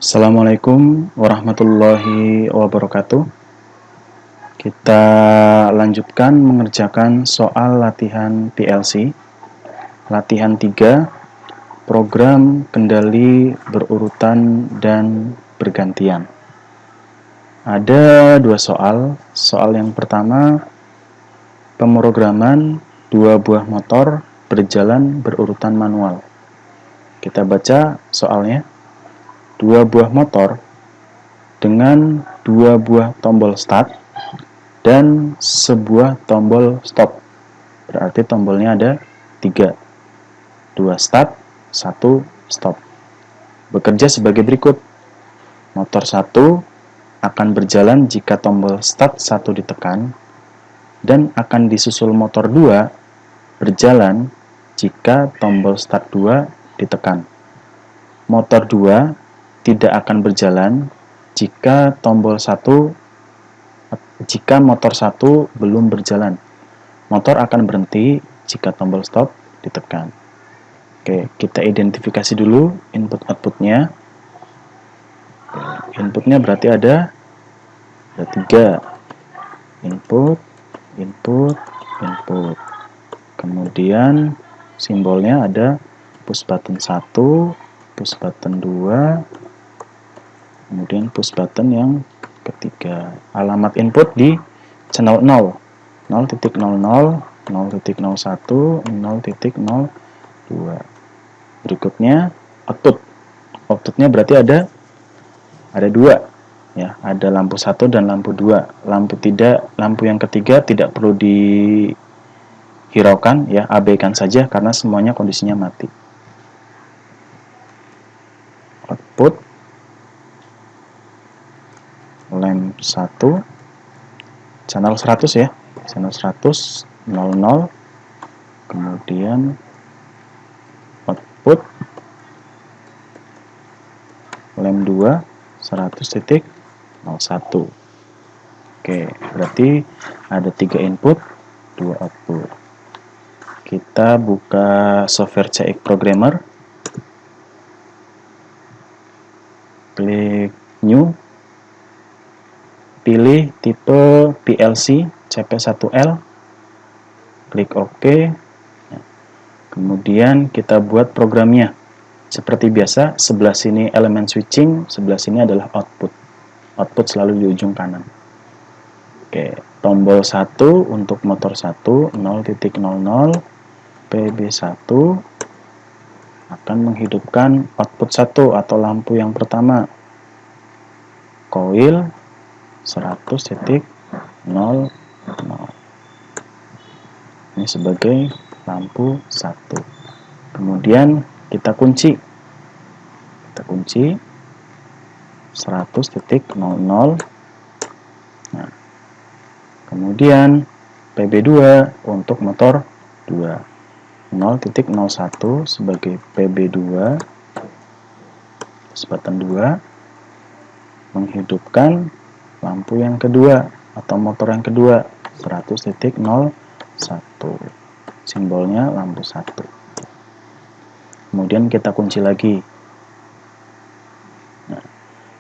Assalamualaikum warahmatullahi wabarakatuh. Kita lanjutkan mengerjakan soal latihan PLC. Latihan 3, program kendali berurutan dan bergantian. Ada dua soal. Soal yang pertama, pemrograman dua buah motor berjalan berurutan manual. Kita baca soalnya. Dua buah motor dengan dua buah tombol start dan sebuah tombol stop. Berarti tombolnya ada 3. 2 start, 1 stop. Bekerja sebagai berikut. Motor 1 akan berjalan jika tombol start 1 ditekan dan akan disusul motor 2 berjalan jika tombol start 2 ditekan. Motor 2 tidak akan berjalan jika motor 1 belum berjalan. Motor akan berhenti jika tombol stop ditekan. Oke, kita identifikasi dulu input-outputnya. Inputnya berarti ada 3. Input. Kemudian simbolnya ada push button 1, push button 2, kemudian push button yang ketiga. Alamat input di channel 0, 0.00, 0.01, 0.02. Berikutnya output. Outputnya berarti ada 2 ya, ada lampu 1 dan lampu 2. Lampu yang ketiga tidak perlu dihiraukan ya, abaikan saja karena semuanya kondisinya mati. Output lamp 1 channel 100 ya, channel 100 00, kemudian output lamp 2 100.01. Oke, berarti ada 3 input, 2 output. Kita buka software CX Programmer, klik new, pilih tipe PLC CP1L, klik OK. Kemudian kita buat programnya. Seperti biasa, sebelah sini elemen switching, sebelah sini adalah output. Output selalu di ujung kanan. Oke, tombol 1 untuk motor 1, 0.00, PB1 akan menghidupkan output 1 atau lampu yang pertama. Coil 100.00. Ini sebagai lampu 1. Kemudian kita kunci 100.00. Nah, kemudian PB2 untuk motor 2, 0.01 sebagai PB2, button 2 menghidupkan lampu yang kedua atau motor yang kedua, 100.01, simbolnya lampu 1. Kemudian kita kunci lagi, nah,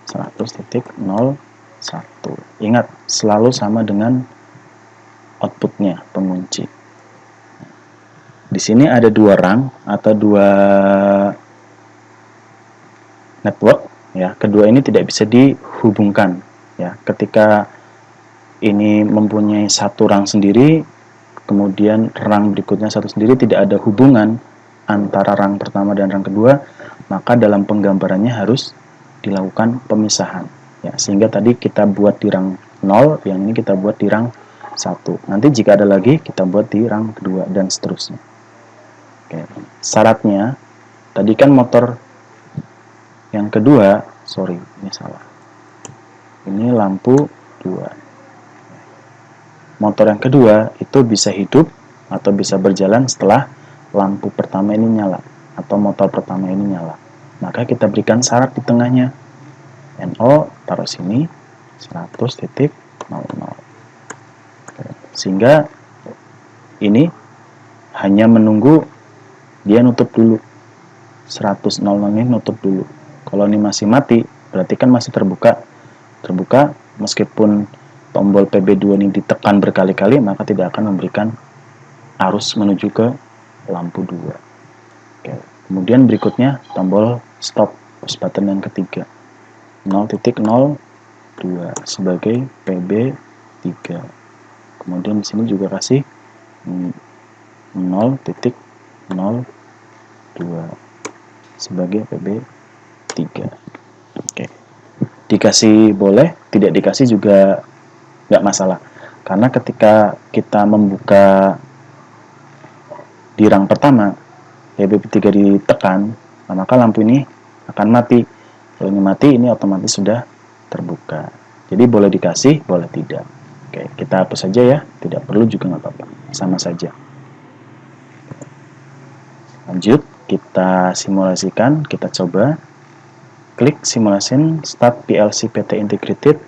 100.01. Ingat, selalu sama dengan outputnya, pengunci. Di sini ada 2 rang atau 2 network ya. Kedua ini tidak bisa dihubungkan ya. Ketika ini mempunyai 1 rang sendiri, kemudian rang berikutnya 1 sendiri, tidak ada hubungan antara rang pertama dan rang kedua, maka dalam penggambarannya harus dilakukan pemisahan ya. Sehingga tadi kita buat di rang 0, yang ini kita buat di rang 1. Nanti jika ada lagi kita buat di rang kedua dan seterusnya. Oke, syaratnya tadi kan motor yang kedua, ini salah. Ini lampu 2. Motor yang kedua itu bisa hidup atau bisa berjalan setelah lampu pertama ini nyala atau motor pertama ini nyala. Maka kita berikan syarat di tengahnya. NO taruh sini 100.00. Sehingga ini hanya menunggu dia nutup dulu. 100.00 ini nutup dulu. Kalau ini masih mati, berarti kan masih terbuka. Terbuka, meskipun tombol PB2 ini ditekan berkali-kali, maka tidak akan memberikan arus menuju ke lampu 2. Oke. Kemudian berikutnya tombol stop, push button yang ketiga, 0.02 sebagai PB3. Kemudian di sini juga kasih 0.02 sebagai PB3. Oke. Dikasih boleh, tidak dikasih juga nggak masalah. Karena ketika kita membuka di rang pertama, PB3 ditekan, maka lampu ini akan mati. Kalau ini mati, ini otomatis sudah terbuka. Jadi boleh dikasih, boleh tidak. Oke, kita hapus saja ya. Tidak perlu juga nggak apa-apa. Sama saja. Lanjut, kita simulasikan, kita coba. Klik simulation, start PLC PT Integrated,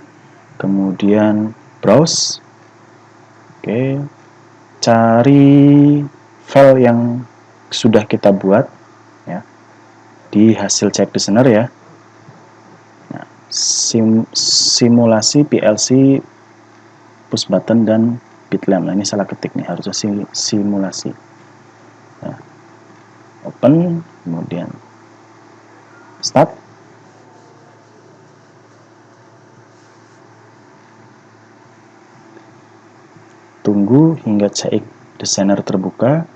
kemudian browse. Oke, cari file yang sudah kita buat ya di hasil check listener ya. Nah, simulasi PLC push button dan bit lamp. Nah, ini salah ketik nih, harusnya simulasi. Nah, open, kemudian start. Tunggu hingga CX designer terbuka.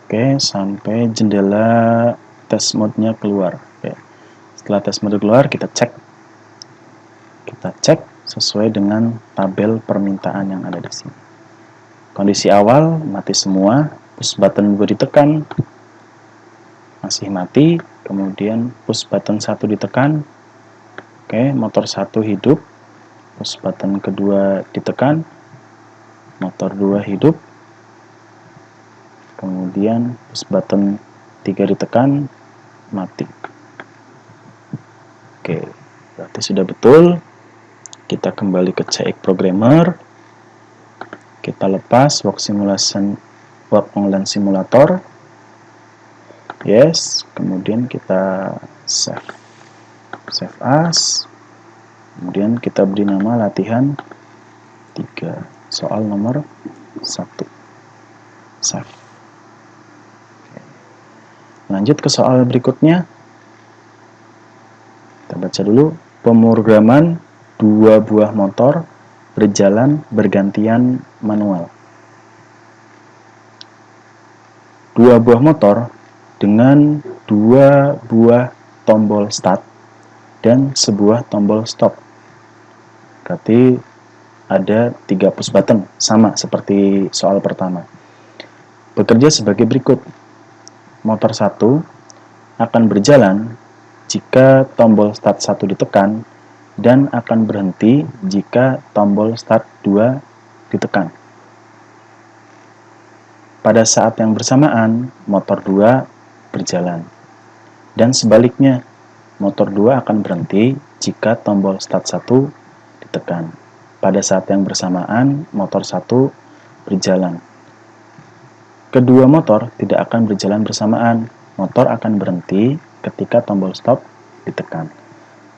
Oke, sampai jendela test mode-nya keluar. Oke. Setelah test mode keluar, kita cek. Kita cek sesuai dengan tabel permintaan yang ada di sini. Kondisi awal mati semua, push button 2 ditekan, masih mati, kemudian push button 1 ditekan. Oke, motor 1 hidup, push button kedua ditekan, motor 2 hidup. Kemudian push button 3 ditekan, mati. Oke, berarti sudah betul. Kita kembali ke CX Programmer. Kita lepas work online simulator. Yes, kemudian kita save as. Kemudian kita beri nama latihan 3, soal nomor 1. Save. Lanjut ke soal berikutnya. Kita baca dulu. Pemrograman 2 buah motor berjalan bergantian manual. 2 buah motor dengan 2 buah tombol start dan sebuah tombol stop. Berarti ada 3 push button, sama seperti soal pertama. Bekerja sebagai berikut. Motor 1 akan berjalan jika tombol start 1 ditekan dan akan berhenti jika tombol start 2 ditekan. Pada saat yang bersamaan, motor 2 berjalan. Dan sebaliknya, motor 2 akan berhenti jika tombol start 1 ditekan. Pada saat yang bersamaan, motor 1 berjalan. Kedua motor tidak akan berjalan bersamaan. Motor akan berhenti ketika tombol stop ditekan.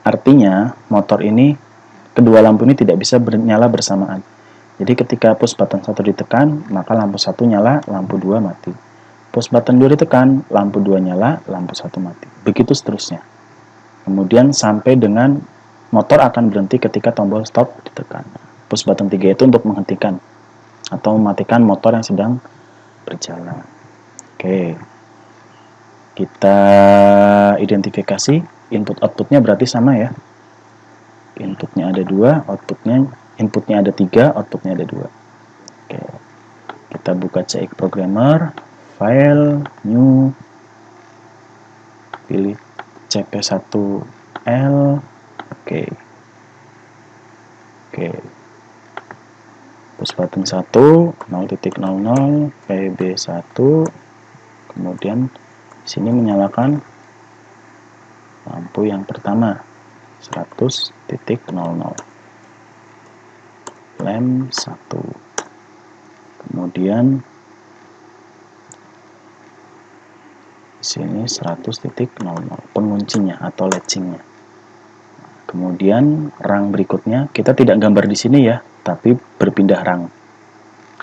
Artinya, motor ini, kedua lampu ini tidak bisa nyala bersamaan. Jadi ketika push button 1 ditekan, maka lampu 1 nyala, lampu 2 mati. Push button 2 ditekan, lampu 2 nyala, lampu 1 mati. Begitu seterusnya. Kemudian sampai dengan motor akan berhenti ketika tombol stop ditekan. Push button 3 itu untuk menghentikan atau mematikan motor yang sedang berjalan. Oke, kita identifikasi input-outputnya berarti sama ya. Inputnya ada 2, inputnya ada 3, outputnya ada 2. Oke, kita buka CX Programmer, file, new, pilih CP1L. Oke, push button 1, 0.00, PB1, Kemudian di sini menyalakan lampu yang pertama 100.00, lem 1. Kemudian di sini 100.00 penguncinya atau latchingnya. Kemudian rang berikutnya kita tidak gambar di sini ya, tapi berpindah rang.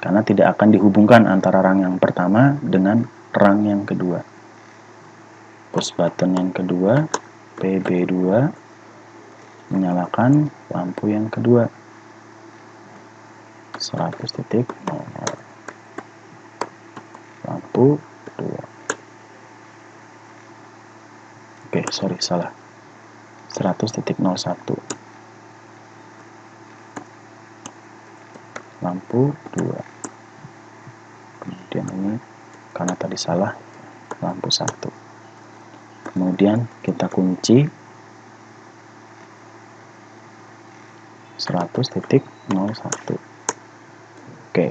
Karena tidak akan dihubungkan antara rang yang pertama dengan rang yang kedua. Push button yang kedua, PB2, menyalakan lampu yang kedua 100.00, lampu 2. Oke, sorry, salah. 100.01, lampu 2. Kemudian ini karena tadi salah, lampu 1. Kemudian kita kunci 100.01. Oke.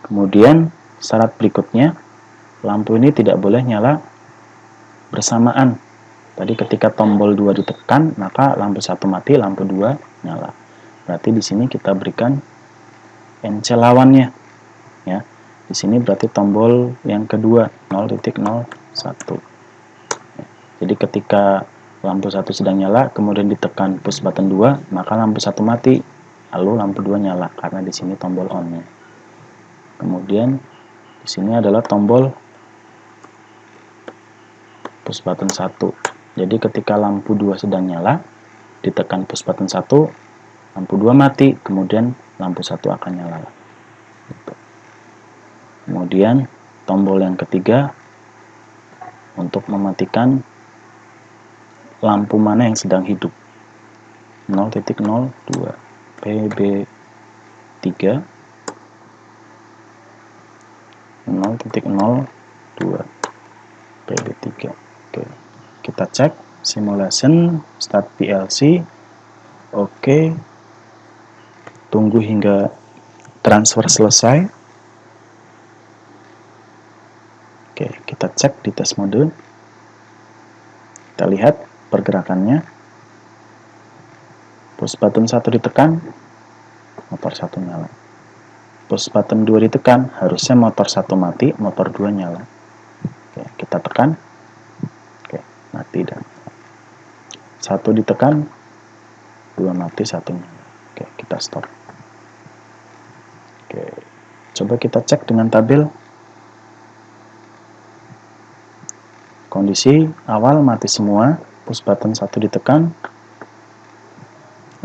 Kemudian syarat berikutnya, lampu ini tidak boleh nyala bersamaan. Tadi ketika tombol 2 ditekan, maka lampu 1 mati, lampu 2 nyala. Berarti di sini kita berikan NC lawannya. Ya. Di sini berarti tombol yang kedua 0.01. Jadi ketika lampu 1 sedang nyala, kemudian ditekan push button 2, maka lampu 1 mati, lalu lampu 2 nyala karena di sini tombol on-nya. Kemudian di sini adalah tombol push button 1. Jadi ketika lampu 2 sedang nyala, ditekan push button 1, lampu 2 mati, kemudian lampu 1 akan nyala. Kemudian tombol yang ketiga untuk mematikan lampu mana yang sedang hidup. 0.02 PB3 0.02 PB3. Oke. Kita cek simulation start PLC. Oke. Tunggu hingga transfer selesai. Oke, kita cek di test mode. Kita lihat pergerakannya. Push button 1 ditekan, motor 1 nyala. Push button 2 ditekan, harusnya motor 1 mati, motor 2 nyala. Oke, kita tekan. Oke, mati dan 1 ditekan, 2 mati, 1 nyala. Oke, kita stop. Oke, coba kita cek dengan tabel. Kondisi awal mati semua, push button 1 ditekan,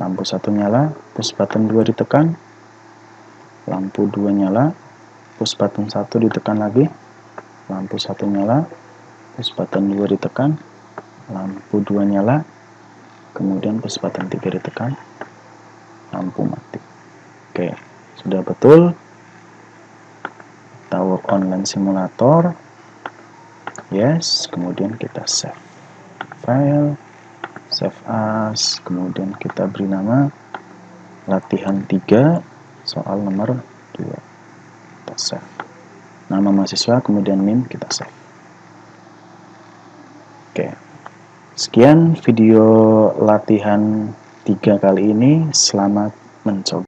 lampu 1 nyala, push button 2 ditekan, lampu 2 nyala, push button 1 ditekan lagi, lampu 1 nyala, push button 2 ditekan, lampu 2 nyala, kemudian push button 3 ditekan, lampu mati. Oke, sudah betul. Kita work online simulator. Yes, kemudian kita save file, save as, kemudian kita beri nama latihan 3 soal nomor 2. Kita save nama mahasiswa, kemudian NIM, kita save. Oke, sekian video latihan 3 kali ini. Selamat mencoba.